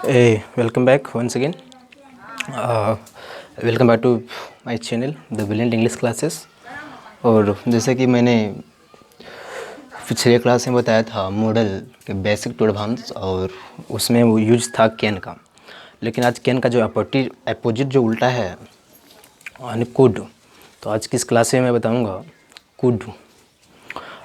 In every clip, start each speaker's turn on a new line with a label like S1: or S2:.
S1: Welcome back once again. Welcome back to my channel The Brilliant English Classes. और जैसे कि मैंने पिछले क्लास में बताया था मॉडल के बेसिक टू एडवांस और उसमें वो यूज था कैन का, लेकिन आज कैन का जो अपोजिट जो उल्टा है यानी कुड, तो आज की इस क्लास में मैं बताऊंगा कुड।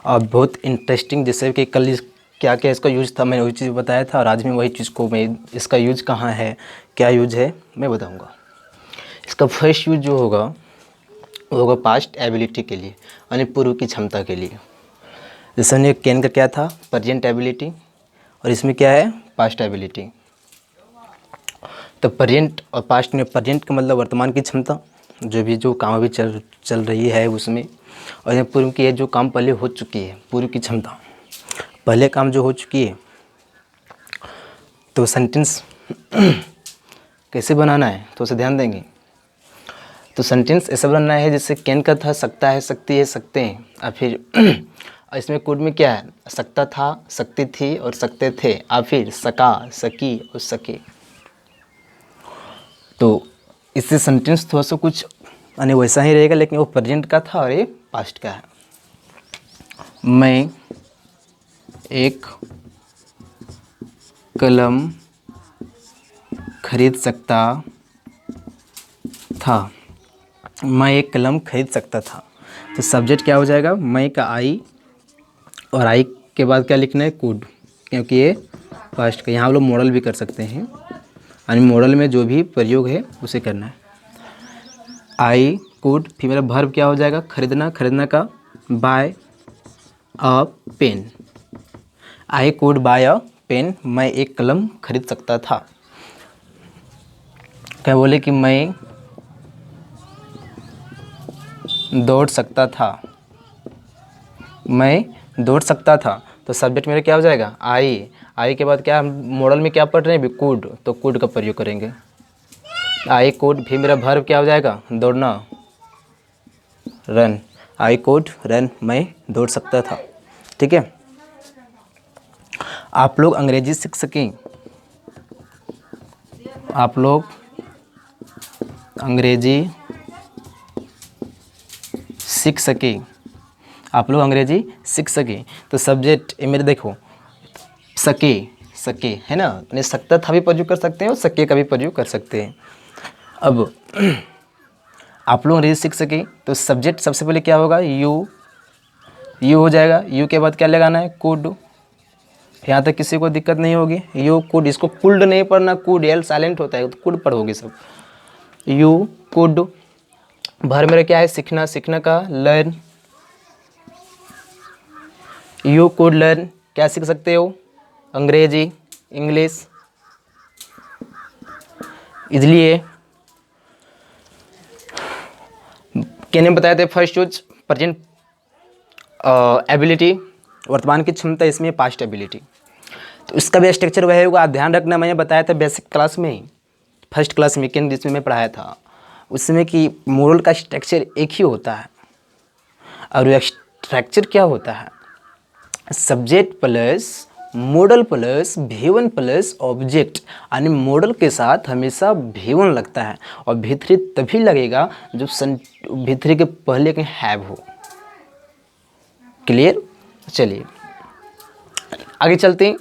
S1: और बहुत इंटरेस्टिंग, जैसे कि कल क्या क्या इसका यूज था मैंने वही चीज़ बताया था, और आज में वही चीज़ को मैं इसका यूज कहाँ है, क्या यूज है, मैं बताऊंगा। इसका फर्स्ट यूज जो होगा वो होगा पास्ट एबिलिटी के लिए, यानी पूर्व की क्षमता के लिए। जैसे हमने कैन का क्या था, प्रेजेंट एबिलिटी, और इसमें क्या है, पास्ट एबिलिटी। तो प्रेजेंट और पास्ट में, प्रेजेंट का मतलब वर्तमान की क्षमता, जो काम अभी चल रही है उसमें, और यहाँ पूर्व की है जो काम पहले हो चुकी है, पूर्व की क्षमता, पहले काम जो हो चुकी है। तो सेंटेंस कैसे बनाना है तो उसे ध्यान देंगे। तो सेंटेंस ऐसा बनाना है जैसे कैन का था सकता है, सकती है, सकते हैं, और फिर इसमें कोड में क्या है, सकता था, सकती थी और सकते थे, और फिर सका, सकी और सके। तो इससे सेंटेंस थोड़ा सा कुछ यानी वैसा ही रहेगा, लेकिन वो प्रेजेंट का था और ये पास्ट का है। मैं एक कलम खरीद सकता था। मैं एक कलम खरीद सकता था। तो सब्जेक्ट क्या हो जाएगा, मैं का आई, और आई के बाद क्या लिखना है, कुड, क्योंकि ये पास्ट का। यहाँ हम लोग मॉडल भी कर सकते हैं, यानी मॉडल में जो भी प्रयोग है उसे करना है। आई कुड, फिर मेरा वर्ब क्या हो जाएगा, खरीदना, खरीदना का buy a pen. I could buy a pen, मैं एक कलम खरीद सकता था। क्या बोले कि मैं दौड़ सकता था, मैं दौड़ सकता था। तो सब्जेक्ट मेरा क्या हो जाएगा, आई के बाद क्या, मॉडल में क्या पढ़ रहे हैं अभी, कुड, तो कुड का प्रयोग करेंगे। आई कुड, फिर मेरा वर्ब क्या हो जाएगा, दौड़ना, रन। आई कुड रन, मैं दौड़ सकता था। ठीक है, आप लोग अंग्रेजी सीख सकें, आप लोग अंग्रेजी सीख सकें, आप लोग अंग्रेजी सीख सकें। तो सब्जेक्ट ये मेरे देखो, सके, सके है ना, नहीं सकता था भी प्रयोग कर सकते हैं और सके का भी प्रयोग कर सकते हैं। अब आप लोग अंग्रेजी सीख सके, तो सब्जेक्ट सबसे पहले क्या होगा, यू हो जाएगा। यू के बाद क्या लगाना है, कुड। यहाँ तक किसी को दिक्कत नहीं होगी, यू कुड, इसको कुल्ड नहीं पढ़ना, कुड एल साइलेंट होता है, तो कुड पढ़ोगे सब। यू कुड, भर मेरा क्या है, सीखना, सीखना का लर्न। यू कुड लर्न, क्या सीख सकते हो, अंग्रेजी, इंग्लिश। इसलिए क्या बताए थे, फर्स्ट यूज प्रेजेंट एबिलिटी, वर्तमान की क्षमता, इसमें पास्ट एबिलिटी। तो इसका भी स्ट्रक्चर वही होगा, ध्यान रखना, मैंने बताया था बेसिक क्लास में ही, फर्स्ट क्लास में जिसमें मैं पढ़ाया था उसमें कि मॉडल का स्ट्रक्चर एक ही होता है, और वो स्ट्रक्चर क्या होता है, subject plus model plus V1 plus object, यानी मॉडल के साथ हमेशा V1 लगता है, और V3 तभी लगेगा जब V3 के पहले कहीं हैव हो। क्लियर, चलिए आगे चलते हैं।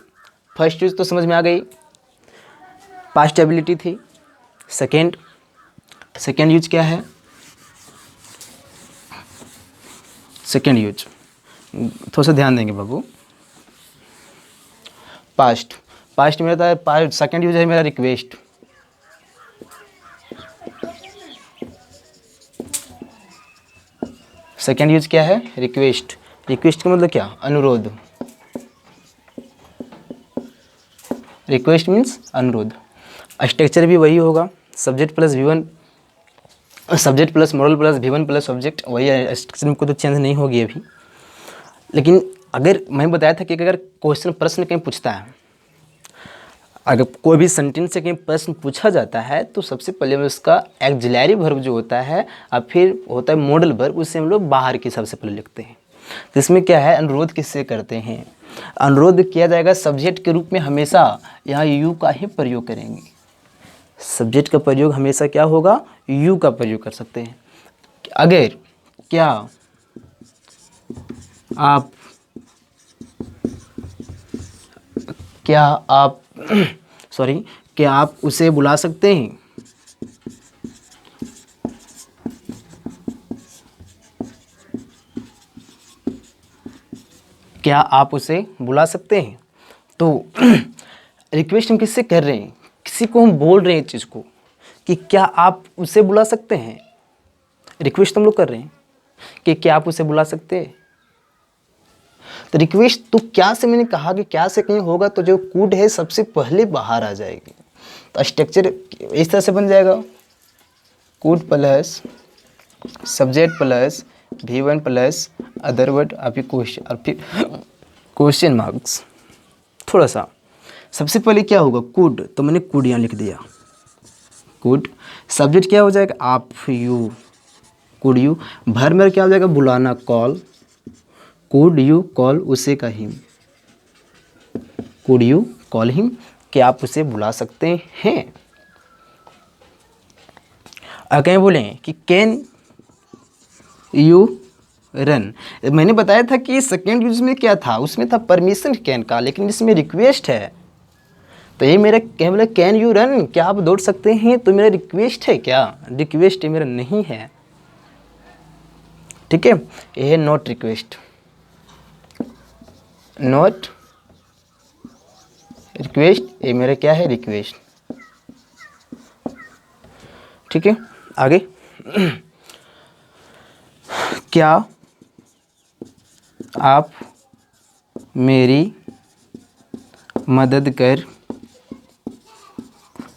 S1: फर्स्ट यूज तो समझ में आ गई, पास्ट एबिलिटी थी। सेकेंड यूज क्या है, सेकेंड यूज थोड़ा सा ध्यान देंगे बाबू। पास्ट मेरा था, सेकेंड यूज है मेरा रिक्वेस्ट। सेकेंड यूज क्या है, रिक्वेस्ट। रिक्वेस्ट का मतलब क्या, अनुरोध। रिक्वेस्ट मीन्स अनुरोध। स्ट्रक्चर भी वही होगा, subject plus V1, subject plus model plus V1 plus object, वही है स्ट्रक्चर में, कोई तो चेंज नहीं होगी अभी। लेकिन अगर मैं बताया था कि अगर क्वेश्चन, प्रश्न कहीं पूछता है, अगर कोई भी सेंटेंस से कहीं प्रश्न पूछा जाता है, तो सबसे पहले उसका एक्जिलरी वर्ब जो होता है, और फिर होता है मॉडल वर्ब, उससे हम लोग बाहर की सबसे पहले लिखते हैं। तो इसमें क्या है, अनुरोध किससे करते हैं, अनुरोध किया जाएगा सब्जेक्ट के रूप में हमेशा यहाँ यू का ही प्रयोग करेंगे। सब्जेक्ट का प्रयोग हमेशा क्या होगा, यू का प्रयोग कर सकते हैं। अगर क्या आप सॉरी, क्या आप उसे बुला सकते हैं? क्या आप उसे बुला सकते हैं? तो रिक्वेस्ट हम किससे कर रहे हैं, किसी को हम बोल रहे हैं चीज़ को कि क्या आप उसे बुला सकते हैं। रिक्वेस्ट हम लोग कर रहे हैं कि क्या आप उसे बुला सकते हैं। तो रिक्वेस्ट तो क्या से मैंने कहा कि क्या से कहीं होगा तो जो कूड है सबसे पहले बाहर आ जाएगी। तो स्ट्रक्चर इस तरह से बन जाएगा, could plus subject plus V1 plus other word और फिर क्वेश्चन मार्क्स। थोड़ा सा सबसे पहले क्या होगा, कूड, तो मैंने कूड यहाँ लिख दिया, कूड। सब्जेक्ट क्या हो जाएगा, आप, यू, कुड यू। भर में क्या हो जाएगा, बुलाना, कॉल, कुड यू कॉल उसे का him, could you call him, कि आप उसे बुला सकते हैं। अगर बोलें कि कैन यू रन, मैंने बताया था कि सेकेंड यूज में क्या था, उसमें था परमिशन कैन का, लेकिन इसमें रिक्वेस्ट है। तो ये मेरा क्या बोला, कैन यू रन, क्या आप दौड़ सकते हैं, तो मेरा रिक्वेस्ट है, क्या रिक्वेस्ट है, मेरा नहीं है। ठीक है, ये है नॉट रिक्वेस्ट, नॉट रिक्वेस्ट, ये मेरा क्या है, रिक्वेस्ट। ठीक है, आगे क्या आप मेरी मदद कर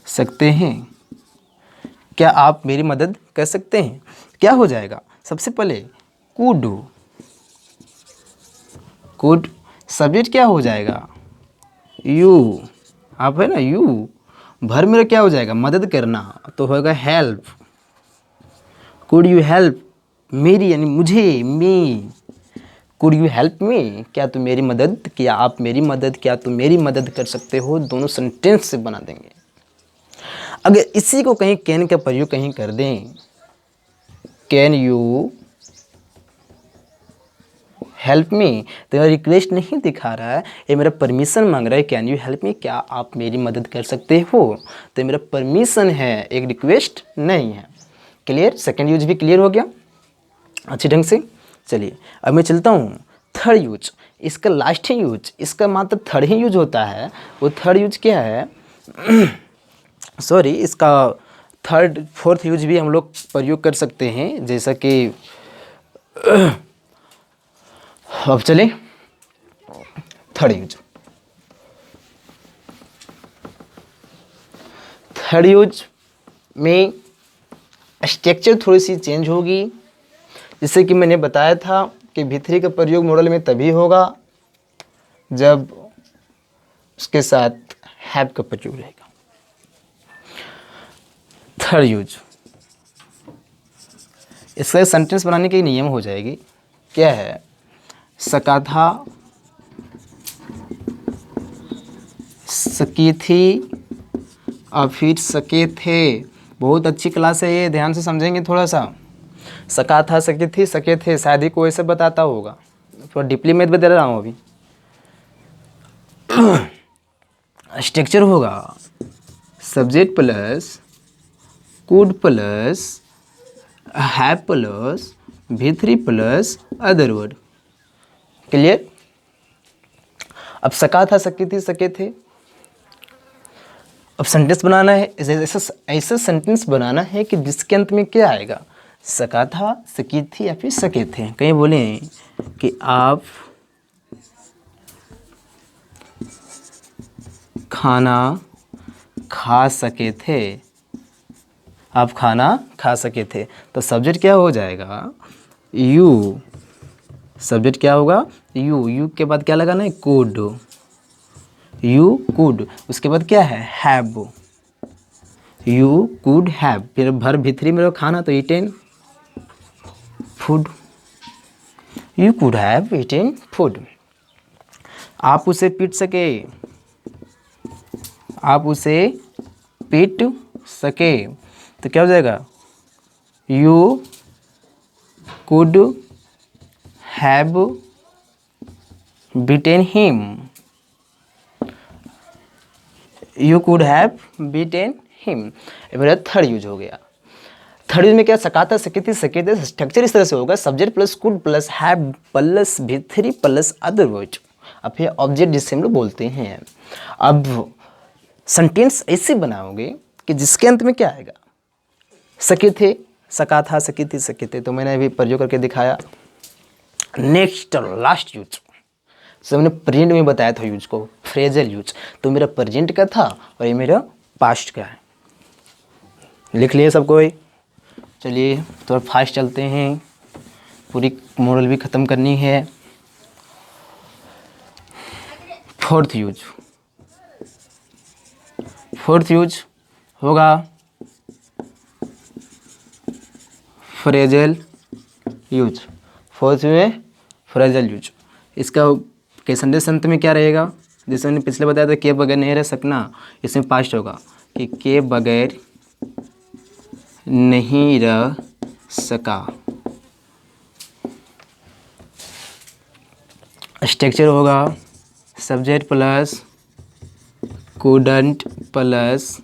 S1: सकते हैं, क्या आप मेरी मदद कर सकते हैं। क्या हो जाएगा, सबसे पहले कुड, कुड, सब्जेक्ट क्या हो जाएगा, यू, आप है ना, यू। भर मेरा क्या हो जाएगा, मदद करना, तो होगा हेल्प, कुड यू हेल्प मेरी, यानी मुझे, मी, कुड यू हेल्प मी, क्या तुम मेरी मदद, क्या आप मेरी मदद, क्या तुम मेरी मदद कर सकते हो, दोनों सेंटेंस से बना देंगे। अगर इसी को कहीं कैन का प्रयोग कहीं कर दें, कैन यू हेल्प मी, तो मेरा रिक्वेस्ट नहीं दिखा रहा है, ये मेरा परमिशन मांग रहा है, कैन यू हेल्प मी, क्या आप मेरी मदद कर सकते हो, तो मेरा परमिशन है, एक रिक्वेस्ट नहीं है। क्लियर, सेकंड यूज भी क्लियर हो गया अच्छे ढंग से। चलिए अब मैं चलता हूँ थर्ड यूज, इसका लास्ट ही यूज, इसका मात्र थर्ड ही यूज होता है। वो थर्ड यूज क्या है सॉरी, इसका थर्ड फोर्थ यूज भी हम लोग प्रयोग कर सकते हैं, जैसा कि अब चले थर्ड यूज। थर्ड यूज में स्ट्रक्चर थोड़ी सी चेंज होगी, जैसे कि मैंने बताया था कि V3 का प्रयोग मॉडल में तभी होगा जब उसके साथ हैव का प्रयोग रहेगा। थर्ड यूज, इसका सेंटेंस बनाने के नियम हो जाएगी, क्या है, सका था, सकी थी और फिर सके थे। बहुत अच्छी क्लास है ये, ध्यान से समझेंगे थोड़ा सा। सका था, सकी थी, सके थे, शायद ही कोई ऐसे बताता होगा, थोड़ा डीपली मैं बता रहा हूँ अभी। स्ट्रक्चर होगा subject plus could plus have plus V3 plus other word. Clear. अब सका था, सकी थी, सके थे। अब सेंटेंस बनाना है, ऐसा सेंटेंस बनाना है कि जिसके अंत में क्या आएगा, सका था, सकी थी या फिर सके थे। कहीं बोले कि आप खाना खा सके थे, आप खाना खा सके थे, तो सब्जेक्ट क्या हो जाएगा, यू। सब्जेक्ट क्या होगा, यू। यू के बाद क्या लगाना है, कुड, यू कुड। उसके बाद क्या है, हैव, यू कुड हैव। फिर भर V3 में खाना, तो eaten food, you could have eaten food. आप उसे पीट सके, आप उसे पीट सके, तो क्या हो जाएगा, you could have beaten him, you could have beaten him. मेरा थर्ड यूज हो गया। थर्ड यूज में क्या, सकाता सकेती सकेते, स्ट्रक्चर इस तरह से होगा, subject plus could plus have plus भी3 प्लस अदर वर्ड। अब ये ऑब्जेक्ट जिससे हम लोग बोलते हैं। अब सेंटेंस ऐसे बनाओगे कि जिसके अंत में क्या आएगा, सके थे, सका था, सकी थी, सके थे, तो मैंने अभी प्रयोग करके दिखाया। नेक्स्ट लास्ट यूज, सो मैंने प्रेजेंट में बताया था यूज को, फ्रेजल यूज, तो मेरा प्रेजेंट का था और ये मेरा पास्ट का है। लिख लिए सब कोई? चलिए थोड़ा फास्ट चलते हैं, पूरी मॉडल भी ख़त्म करनी है। फोर्थ यूज होगा फ्रेजल यूज। फोर्थ में फ्रेजल यूज, इसका के संदेश अंत में क्या रहेगा, जैसे मैंने पिछले बताया था के बगैर नहीं रह सकना, इसमें पास्ट होगा कि के बगैर नहीं रह सका। स्ट्रक्चर होगा subject plus couldn't plus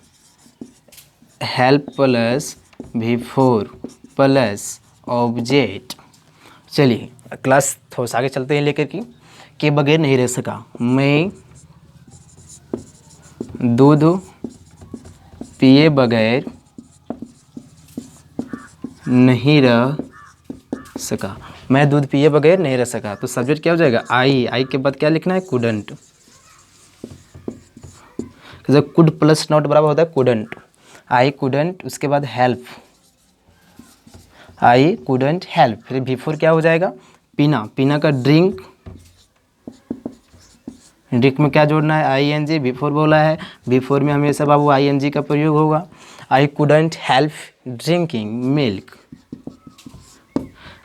S1: help plus before plus object. चलिए क्लास थोड़ा आगे चलते हैं लेकर के बगैर नहीं रह सका, मैं दूध पिए बगैर नहीं रह सका, मैं दूध पिए बगैर नहीं रह सका, तो सब्जेक्ट क्या हो जाएगा, आई के बाद क्या लिखना है, कुडंट। जब कुड प्लस नॉट बराबर होता है कुडंट, आई कुडंट, उसके बाद हेल्प, आई कुडंट हेल्प, फिर बिफोर क्या हो जाएगा, पीना, पीना का ड्रिंक, ड्रिंक में क्या जोड़ना है, आई एन जी, बिफोर बोला है, बिफोर में हमेशा बाबू आई एन जी का प्रयोग होगा। I couldn't help drinking milk,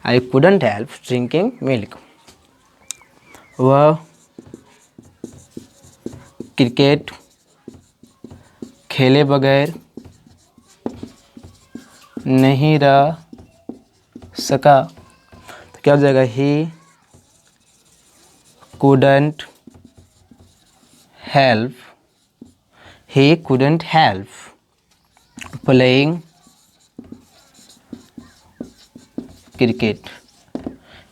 S1: I couldn't help drinking milk. वह क्रिकेट खेले बगैर नहीं रह सका, तो क्या हो जाएगा, he couldn't help, he couldn't help playing cricket,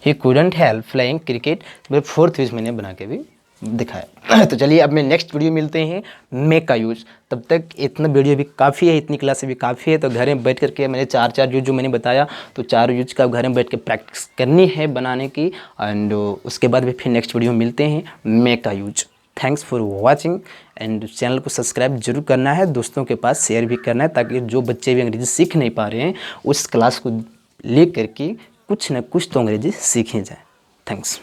S1: he couldn't help playing cricket. Fourth use मैंने बना के भी दिखाया। तो चलिए अब मैं नेक्स्ट वीडियो मिलते हैं मेक का यूज, तब तक इतना वीडियो भी काफ़ी है, इतनी क्लास भी काफ़ी है। तो घर में बैठ करके मैंने चार यूज जो मैंने बताया, तो 4 यूज का घर में बैठ के प्रैक्टिस करनी है बनाने की, एंड उसके बाद भी फिर नेक्स्ट वीडियो में मिलते हैं मेक का use. Thanks for watching, and channel को सब्सक्राइब जरूर करना है, दोस्तों के पास शेयर भी करना है, ताकि जो बच्चे भी अंग्रेजी सीख नहीं पा रहे हैं उस क्लास को ले करके कुछ न कुछ तो अंग्रेजी सीखें जाए। थैंक्स।